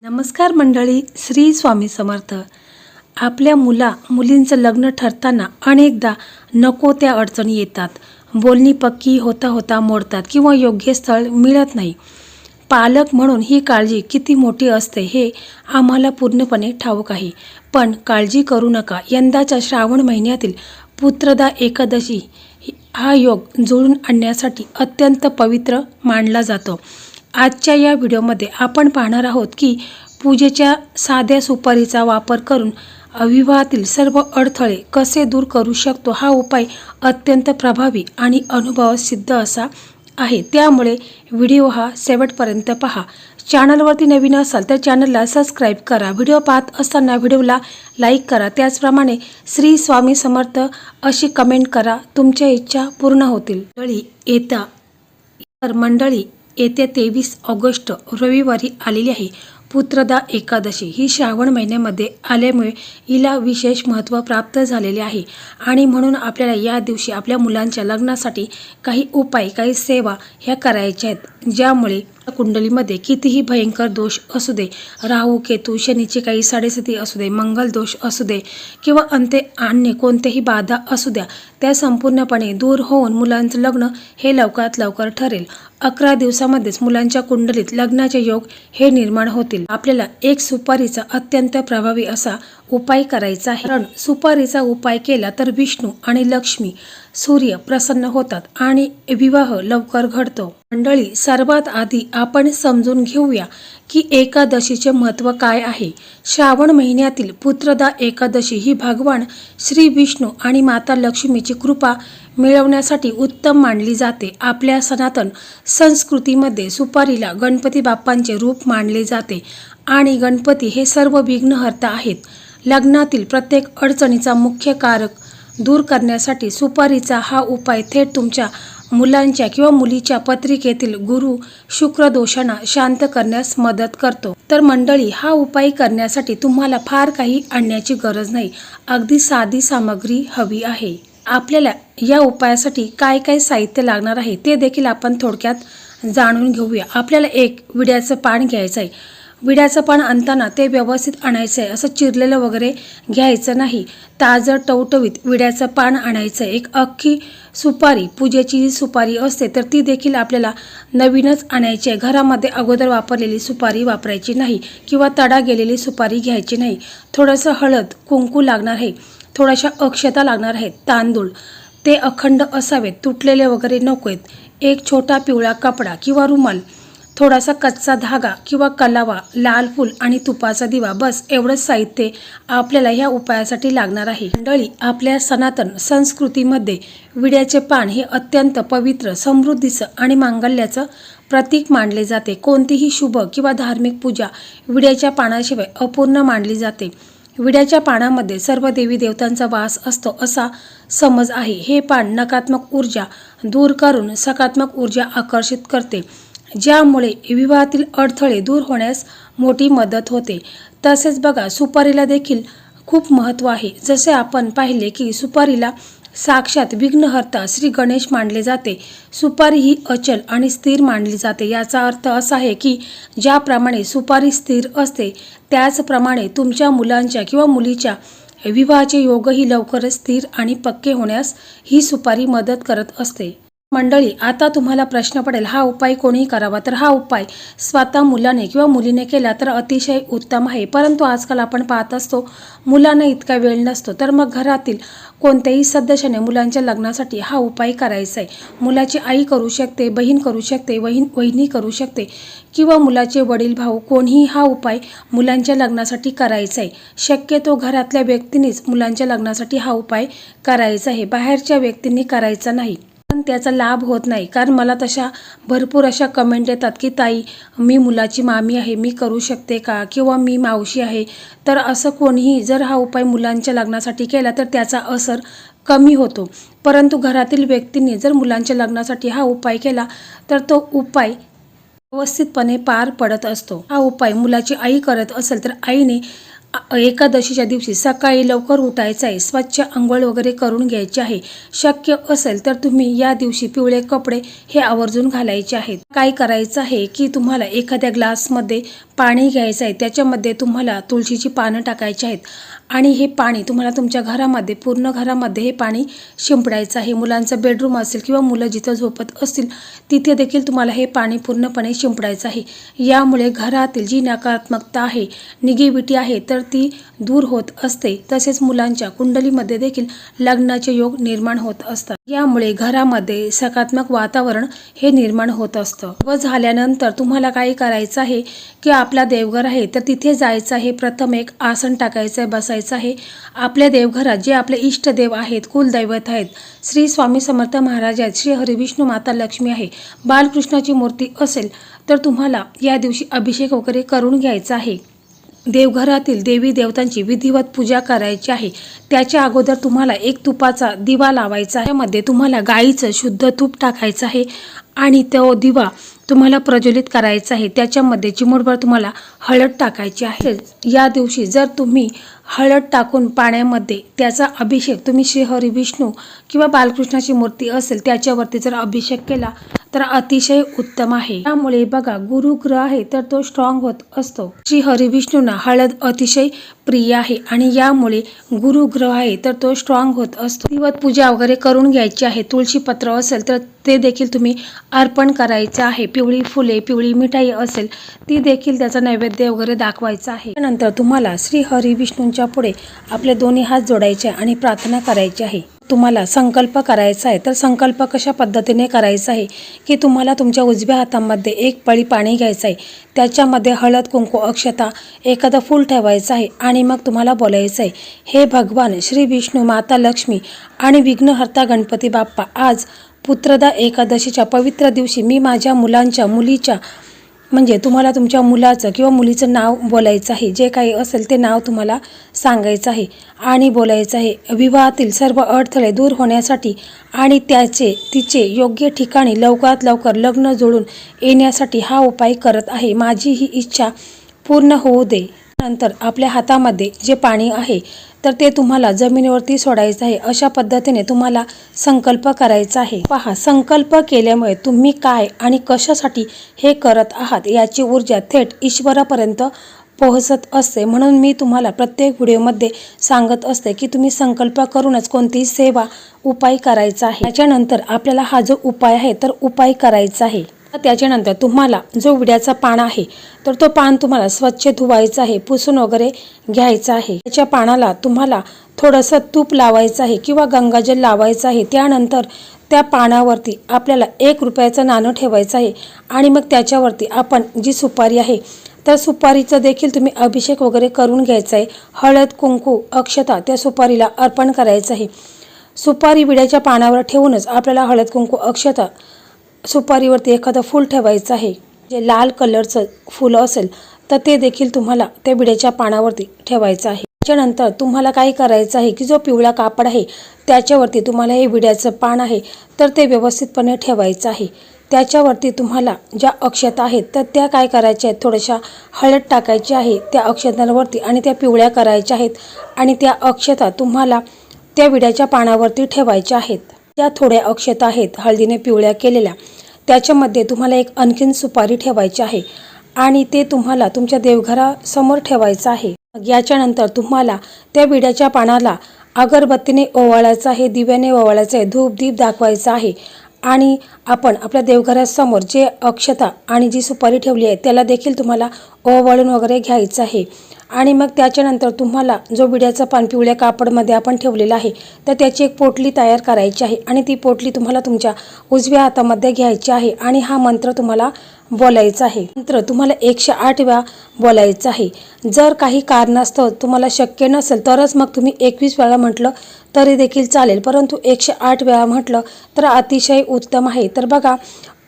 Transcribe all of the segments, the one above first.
नमस्कार मंडळी, श्री स्वामी समर्थ. आपल्या मुलींचं लग्न ठरताना अनेकदा नको त्या अडचणी येतात. बोलणी पक्की होता होता मोडतात किंवा योग्य स्थळ मिळत नाही. पालक म्हणून ही काळजी किती मोठी असते हे आम्हाला पूर्णपणे ठाऊक आहे. पण काळजी करू नका. यंदाच्या श्रावण महिन्यातील पुत्रदा एकादशी हा योग जुळून आणण्यासाठी अत्यंत पवित्र मानला जातो. आजच्या या व्हिडिओमध्ये आपण पाहणार आहोत की पूजेच्या साध्या सुपारीचा वापर करून विवाहातील सर्व अडथळे कसे दूर करू शकतो. हा उपाय अत्यंत प्रभावी आणि अनुभवसिद्ध असा आहे. त्यामुळे व्हिडिओ हा शेवटपर्यंत पहा. चॅनलवरती नवीन असाल तर चॅनलला सबस्क्राईब करा. व्हिडिओ पाहत असताना व्हिडिओला लाईक करा. त्याचप्रमाणे श्री स्वामी समर्थ अशी कमेंट करा. तुमच्या इच्छा पूर्ण होतील. मंडळी येत्या 23 ऑगस्ट रविवारी आलेली आहे पुत्रदा एकादशी. ही श्रावण महिन्यामध्ये आल्यामुळे हिला विशेष महत्त्व प्राप्त झालेले आहे आणि म्हणून आपल्याला या दिवशी आपल्या मुलांच्या लग्नासाठी काही उपाय, काही सेवा ह्या करायच्या आहेत, ज्यामुळे कुंडलीमध्ये कितीही भयंकर दोष असू दे, राहू केतू शनीची काही साडेसाती असू दे, मंगल दोष असू दे किंवा अन्य कोणतेही बाधा असू द्या, त्या संपूर्णपणे दूर होऊन मुलांचं लग्न हे लवकरात लवकर ठरेल. 11 दिवसामध्येच मुलांच्या कुंडलीत लग्नाचे योग हे निर्माण होतील. आपल्याला एक सुपारीचा अत्यंत प्रभावी असा उपाय करायचा आहे. कारण सुपारीचा उपाय केला तर विष्णू आणि लक्ष्मी, सूर्य प्रसन्न होतात आणि विवाह लवकर घडतो. मंडळी, सर्वात आधी आपण समजून घेऊया की एकादशीचे महत्त्व काय आहे. श्रावण महिन्यातील पुत्रदा एकादशी ही भगवान श्री विष्णू आणि माता लक्ष्मीची कृपा मिळवण्यासाठी उत्तम मानली जाते. आपल्या सनातन संस्कृतीमध्ये सुपारीला गणपती बाप्पांचे रूप मानले जाते आणि गणपती हे सर्व विघ्नहर्ता आहेत. लग्नातील प्रत्येक अडचणीचा मुख्य कारक दूर करण्यासाठी सुपारीचा हा उपाय थेट तुमच्या मुलांच्या किंवा मुलीच्या पत्रिकेतील गुरु शुक्र दोषांना शांत करण्यास मदत करतो. तर मंडळी, हा उपाय करण्यासाठी तुम्हाला फार काही आणण्याची गरज नाही. अगदी साधी सामग्री हवी आहे. आपल्याला या उपायासाठी काय काय साहित्य लागणार आहे ते देखील आपण थोडक्यात जाणून घेऊया. आपल्याला एक विड्याचं पान घ्यायचं आहे. विड्याचं पान आणताना ते व्यवस्थित आणायचं आहे. असं चिरलेलं वगैरे घ्यायचं नाही. ताजं टवटवीत विड्याचं पान आणायचं आहे. एक अख्खी सुपारी, पूजेची जी सुपारी असते तर ती देखील आपल्याला नवीनच आणायची आहे. घरामध्ये अगोदर वापरलेली सुपारी वापरायची नाही किंवा तडा गेलेली सुपारी घ्यायची नाही. थोडंसं हळद, कुंकू लागणार आहे. थोड्याशा अक्षता लागणार आहेत. तांदूळ ते अखंड असावेत, तुटलेले वगैरे नको आहेत. एक छोटा पिवळा कपडा किंवा रुमाल, थोडासा कच्चा धागा किंवा कलावा, लाल फूल आणि तुपाचा दिवा, बस एवढंच साहित्य आपल्याला ह्या उपायासाठी लागणार आहे. मंडळी, आपल्या सनातन संस्कृतीमध्ये विड्याचे पान हे अत्यंत पवित्र, समृद्धीचं आणि मांगल्याचं प्रतीक मानले जाते. कोणतीही शुभ किंवा धार्मिक पूजा विड्याच्या पानाशिवाय अपूर्ण मानली जाते. विड्याच्या पानामध्ये सर्व देवी देवतांचा वास असतो असा समज आहे. हे पान नकारात्मक ऊर्जा दूर करून सकारात्मक ऊर्जा आकर्षित करते, ज्यामुळे विवाहातील अडथळे दूर होण्यास मोठी मदत होते. तसेच बघा, सुपारीला देखील खूप महत्त्व आहे. जसे आपण पाहिले की सुपारीला साक्षात विघ्नहर्ता श्री गणेश मानले जाते. सुपारी ही अचल आणि स्थिर मानली जाते. याचा अर्थ असा आहे की ज्याप्रमाणे सुपारी स्थिर असते त्याचप्रमाणे तुमच्या मुलांच्या किंवा मुलीच्या विवाहाचे योगही लवकरच स्थिर आणि पक्के होण्यास ही सुपारी मदत करत असते. मंडळी, आता तुम्हाला प्रश्न पडेल, हा उपाय कोणी करावा? तर हा उपाय स्वतः मुलाने किंवा मुलीने केला तर अतिशय उत्तम आहे. परंतु आजकाल आपण पाहत असतो मुलांना इतका वेळ नसतो, तर मग घरातील कोणत्याही सदस्याने मुलांच्या लग्नासाठी हा उपाय करायचा आहे. मुलाची आई करू शकते, बहीण करू शकते, वहिनी करू शकते किंवा मुलाचे वडील, भाऊ, कोणीही हा उपाय मुलांच्या लग्नासाठी करायचा आहे. शक्यतो घरातल्या व्यक्तींनीच मुलांच्या लग्नासाठी हा उपाय करायचा आहे. बाहेरच्या व्यक्तींनी करायचा नाही. पण त्याचा लाभ होत नाही. कारण मला तशा भरपूर अशा कमेंट येतात की ताई, मी मुलाची मामी आहे, मी करू शकते का, किंवा मी मावशी आहे. तर असं कोणीही जर हा उपाय मुलांच्या लग्नासाठी केला तर त्याचा असर कमी होतो. परंतु घरातील व्यक्तींनी जर मुलांच्या लग्नासाठी हा उपाय केला तर तो उपाय व्यवस्थितपणे पार पडत असतो. हा उपाय मुलाची आई करत असेल तर आईने एकादशीच्या दिवशी सकाळी लवकर उठायचं आहे, स्वच्छ अंघोळ वगैरे करून घ्यायची आहे. शक्य असेल तर तुम्ही या दिवशी पिवळे कपडे हे आवर्जून घालायचे आहेत. काय करायचं आहे की तुम्हाला एखाद्या ग्लासमध्ये पाणी घ्यायचं आहे, त्याच्यामध्ये तुम्हाला तुळशीची पानं टाकायची आहेत आणि हे पाणी तुम्हाला तुमच्या घरामध्ये पूर्ण घरामध्ये हे पाणी शिंपडायचं आहे. मुलांचं बेडरूम असेल किंवा मुलं जिथं झोपत असतील तिथे देखील तुम्हाला हे पाणी पूर्णपणे शिंपडायचं आहे. यामुळे घरातील जी नकारात्मकता आहे, निगेटिव्हिटी आहे तर ती दूर होत असते. तसेच मुलांच्या कुंडलीमध्ये देखील लग्नाचे योग निर्माण होत असतात. यामुळे घरामध्ये सकारात्मक वातावरण हे निर्माण होत असतं. व झाल्यानंतर तुम्हाला काय करायचं आहे की आपला देवघर आहे तर तिथे जायचं आहे. प्रथम एक आसन टाकायचं आहे, बसायचं आहे. आपल्या देवघरात जे आपले इष्टदेव आहेत, कुलदैवत आहेत, श्री स्वामी समर्थ महाराज आहेत, श्री हरिविष्णू माता लक्ष्मी आहे, बालकृष्णाची मूर्ती असेल तर तुम्हाला या दिवशी अभिषेक वगैरे करून घ्यायचा आहे. देवघरातील देवी देवतांची विधिवत पूजा करायची आहे. त्याच्या अगोदर तुम्हाला एक तुपाचा दिवा लावायचा आहे. त्यामध्ये तुम्हाला गाईचं शुद्ध तूप टाकायचं आहे आणि तो दिवा तुम्हाला प्रज्वलित करायचा आहे. त्याच्यामध्ये चिमूटभर तुम्हाला हळद टाकायची आहे. या दिवशी जर तुम्ही हळद टाकून पाण्यामध्ये त्याचा अभिषेक तुम्ही श्री हरिविष्णू किंवा बालकृष्णाची मूर्ती असेल त्याच्यावरती जर अभिषेक केला तर अतिशय उत्तम आहे. त्यामुळे बघा, गुरुग्रह आहे तर तो स्ट्रॉंग होत असतो. श्री हरिविष्णूंना हळद अतिशय प्रिय आहे आणि यामुळे गुरुग्रह आहे तर तो स्ट्रॉंग होत असतो. दिवत पूजा वगैरे करून घ्यायची आहे. तुळशी पत्र असेल तर ते देखील तुम्ही अर्पण करायचे आहे. पिवळी फुले, पिवळी मिठाई असेल ती देखील त्याचा नैवेद्य वगैरे दाखवायचा आहे. त्यानंतर तुम्हाला श्री हरिविष्णूंच्या पुढे आपले दोन्ही हात जोडायचे आणि प्रार्थना करायची आहे. तुम्हाला संकल्प करायचा आहे तर संकल्प कशा पद्धतीने करायचा आहे की तुम्हाला तुमच्या उजव्या हातामध्ये एक पळी पाणी घ्यायचं आहे. त्याच्यामध्ये हळद, कुंकू, अक्षता, एखादं फूल ठेवायचं आहे आणि मग तुम्हाला बोलायचं आहे, हे भगवान श्री विष्णू, माता लक्ष्मी आणि विघ्नहर्ता गणपती बाप्पा, आज पुत्रदा एकादशीच्या पवित्र दिवशी मी माझ्या मुलांच्या, मुलीच्या, म्हणजे तुम्हाला तुमच्या मुलाचं किंवा मुलीचं नाव बोलायचं आहे. जे काही असेल ते नाव तुम्हाला सांगायचं आहे आणि बोलायचं आहे. विवाहातील सर्व अडथळे दूर होण्यासाठी आणि तिचे योग्य ठिकाणी लवकरात लवकर लग्न जोडून येण्यासाठी हा उपाय करत आहे. माझी ही इच्छा पूर्ण होऊ दे. नंतर आपल्या हातामध्ये जे पाणी आहे तर ते तुम्हाला जमिनीवरती सोडायचं आहे. अशा पद्धतीने तुम्हाला संकल्प करायचा आहे. पहा, संकल्प केल्यामुळे तुम्ही काय आणि कशासाठी हे करत आहात याची ऊर्जा थेट ईश्वरापर्यंत पोहोचत असते. म्हणून मी तुम्हाला प्रत्येक व्हिडिओमध्ये सांगत असते की तुम्ही संकल्प करूनच कोणतीही सेवा, उपाय करायचा आहे. त्याच्यानंतर आपल्याला हा जो उपाय आहे तर उपाय करायचा आहे. त्याच्यानंतर तुम्हाला जो विड्याचा पान आहे तर तो पान तुम्हाला स्वच्छ धुवायचा आहे, पुसून वगैरे घ्यायचा आहे. त्याच्या पानाला तुम्हाला थोडंसं तूप लावायचं आहे किंवा गंगाजल लावायचं आहे. त्यानंतर त्या पानावरती आपल्याला 1 रुपयाचं नाणं ठेवायचं आहे आणि मग त्याच्यावरती आपण जी सुपारी आहे तर सुपारीचं देखील तुम्ही अभिषेक वगैरे करून घ्यायचा आहे. हळद, कुंकू, अक्षता त्या सुपारीला अर्पण करायचं आहे. सुपारी विड्याच्या पानावर ठेवूनच आपल्याला हळद, कुंकू, अक्षता, सुपारीवरती एखादं फूल ठेवायचं आहे. जे लाल कलरचं फूल असेल तर ते देखील तुम्हाला त्या विड्याच्या पानावरती ठेवायचं आहे. त्याच्यानंतर तुम्हाला काय करायचं आहे की जो पिवळा कापड आहे त्याच्यावरती तुम्हाला हे विड्याचं पान आहे तर ते व्यवस्थितपणे ठेवायचं आहे. त्याच्यावरती तुम्हाला ज्या अक्षता आहेत तर त्या काय करायच्या आहेत, थोड्याशा हळद टाकायची आहे त्या अक्षतांवरती आणि त्या पिवळ्या करायच्या आहेत आणि त्या अक्षता तुम्हाला त्या विड्याच्या पानावरती ठेवायच्या आहेत. त्या थोड्या अक्षता आहेत हळदीने पिवळ्या केलेल्या, त्याच्यामध्ये तुम्हाला एक आणखीन सुपारी ठेवायची आहे आणि ते तुम्हाला तुमच्या देवघरासमोर ठेवायचं आहे. याच्यानंतर तुम्हाला त्या विड्याच्या पानाला अगरबत्तीने ओवाळायचं आहे, दिव्याने ओवाळायचं आहे, धूप दीप दाखवायचा आहे आणि आपण आपल्या देवघरासमोर जे अक्षता आणि जी सुपारी ठेवली आहे त्याला देखील तुम्हाला ओवाळून वगैरे घ्यायचं आहे. आणि मग त्याच्यानंतर तुम्हाला जो विड्याचा पान पिवळ्या कापडमध्ये आपण ठेवलेला आहे तर त्याची एक पोटली तयार करायची आहे आणि ती पोटली तुम्हाला तुमच्या उजव्या हातामध्ये घ्यायची आहे आणि हा मंत्र तुम्हाला बोलायचा आहे. मंत्र तुम्हाला 108 वेळा बोलायचा आहे. जर काही कारणास्तव तुम्हाला शक्य नसेल तरच मग तुम्ही 21 वेळा म्हटलं तरी देखील चालेल, परंतु 108 वेळा म्हटलं तर अतिशय उत्तम आहे. तर बघा,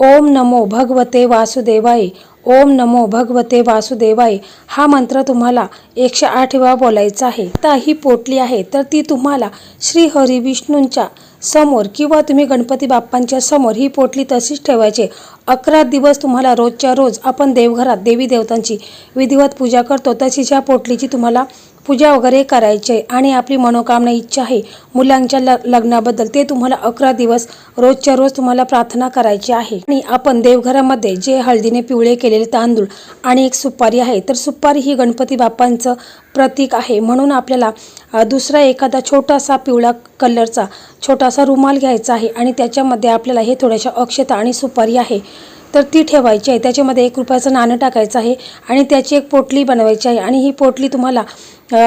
ओम नमो भगवते वासुदेवाय, ओम नमो भगवते वासुदेवाय हा मंत्र तुम्हाला 108 वेळा बोलायचा आहे. आता ही पोटली आहे तर ती तुम्हाला श्री हरिविष्णूंच्या समोर किंवा तुम्ही गणपती बाप्पांच्या समोर ही पोटली तशीच ठेवायची. 11 दिवस तुम्हाला रोजच्या रोज आपण देवघरात देवी देवतांची विधिवत पूजा करतो तशी ह्या पोटलीची तुम्हाला पूजा वगैरे करायची आहे आणि आपली मनोकामना इच्छा आहे मुलांच्या लग्नाबद्दल, ते तुम्हाला 11 दिवस रोजच्या रोज तुम्हाला प्रार्थना करायची आहे. आणि आपण देवघरामध्ये जे हळदीने पिवळे केलेले तांदूळ आणि एक सुपारी आहे, तर सुपारी ही गणपती बाप्पांचं प्रतीक आहे. म्हणून आपल्याला दुसरा एखादा छोटासा पिवळा कलरचा छोटासा रुमाल घ्यायचा आहे आणि त्याच्यामध्ये आपल्याला हे थोड्याशा अक्षता आणि सुपारी आहे तर ती ठेवायची आहे. त्याच्यामध्ये 1 रुपयाचं नाणं टाकायचं आहे आणि त्याची एक पोटली बनवायची आहे आणि ही पोटली तुम्हाला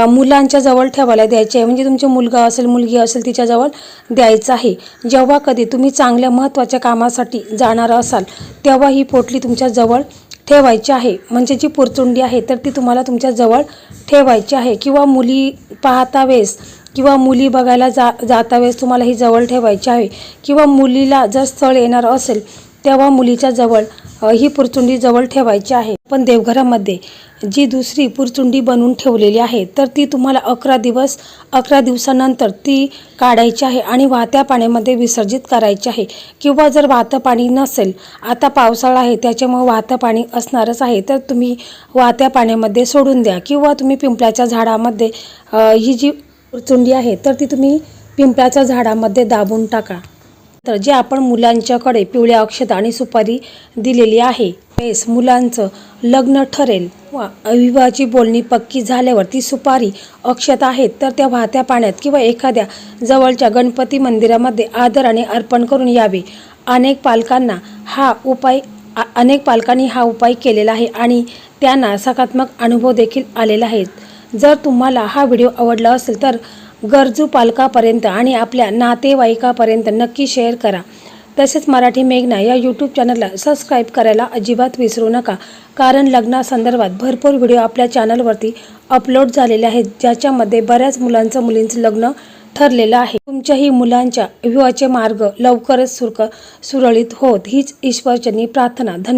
मुलांच्या जवळ ठेवायला द्यायची आहे. म्हणजे तुमचे मुलगा असेल मुलगी असेल तिच्याजवळ द्यायचं आहे. जेव्हा कधी तुम्ही चांगल्या महत्त्वाच्या कामासाठी जाणार असाल तेव्हा ही पोटली तुमच्या जवळ ठेवायची आहे. म्हणजे जी पुरचुंडी आहे तर ती तुम्हाला तुमच्या जवळ ठेवायची आहे. किंवा मुली पाहता वेळेस किंवा मुली बघायला जाता वेळेस तुम्हाला ही जवळ ठेवायची आहे. किंवा मुलीला जर स्थळ येणार असेल तेव्हा मुलीच्या जवळ ही पुरचुंडी जवळ ठेवायची आहे. पण देवघरामध्ये जी दुसरी पुरचुंडी बनवून ठेवलेली आहे तर ती तुम्हाला 11 दिवसानंतर ती काढायची आहे आणि वाहत्या पाण्यामध्ये विसर्जित करायची आहे. किंवा जर वाहतं पाणी नसेल, आता पावसाळा आहे त्याच्यामुळे वाहतं पाणी असणारच आहे, तर तुम्ही वाहत्या पाण्यामध्ये सोडून द्या. किंवा तुम्ही पिंपळाच्या झाडामध्ये ही जी पुरचुंडी आहे तर ती तुम्ही पिंपळाच्या झाडामध्ये दाबून टाका. तर जे आपण मुलांच्याकडे पिवळ्या अक्षता आणि सुपारी दिलेली आहे त्यावेळेस मुलांचं लग्न ठरेल वा विवाहाची बोलणी पक्की झाल्यावर ती सुपारी अक्षता आहेत तर त्या वाहत्या पाण्यात किंवा एखाद्या जवळच्या गणपती मंदिरामध्ये आदराने अर्पण करून यावे. अनेक पालकांनी हा उपाय केलेला आहे आणि त्यांना सकारात्मक अनुभव देखील आलेला आहे. जर तुम्हाला हा व्हिडिओ आवडला असेल तर गरजू पालकापर्यंत आणि आपल्या नातेवाईकापर्यंत नक्की शेअर करा. तसेच मराठी मेघना या यूट्यूब चॅनलला सबस्क्राईब करायला अजिबात विसरू नका, कारण लग्नासंदर्भात भरपूर व्हिडिओ आपल्या चॅनलवरती अपलोड झालेले आहेत ज्याच्यामध्ये बऱ्याच मुलींचं लग्न ठरलेलं आहे. तुमच्याही मुलांच्या विवाहाचे मार्ग लवकरच सुरळीत होत हीच ईश्वरचरणी प्रार्थना. धन्यवाद.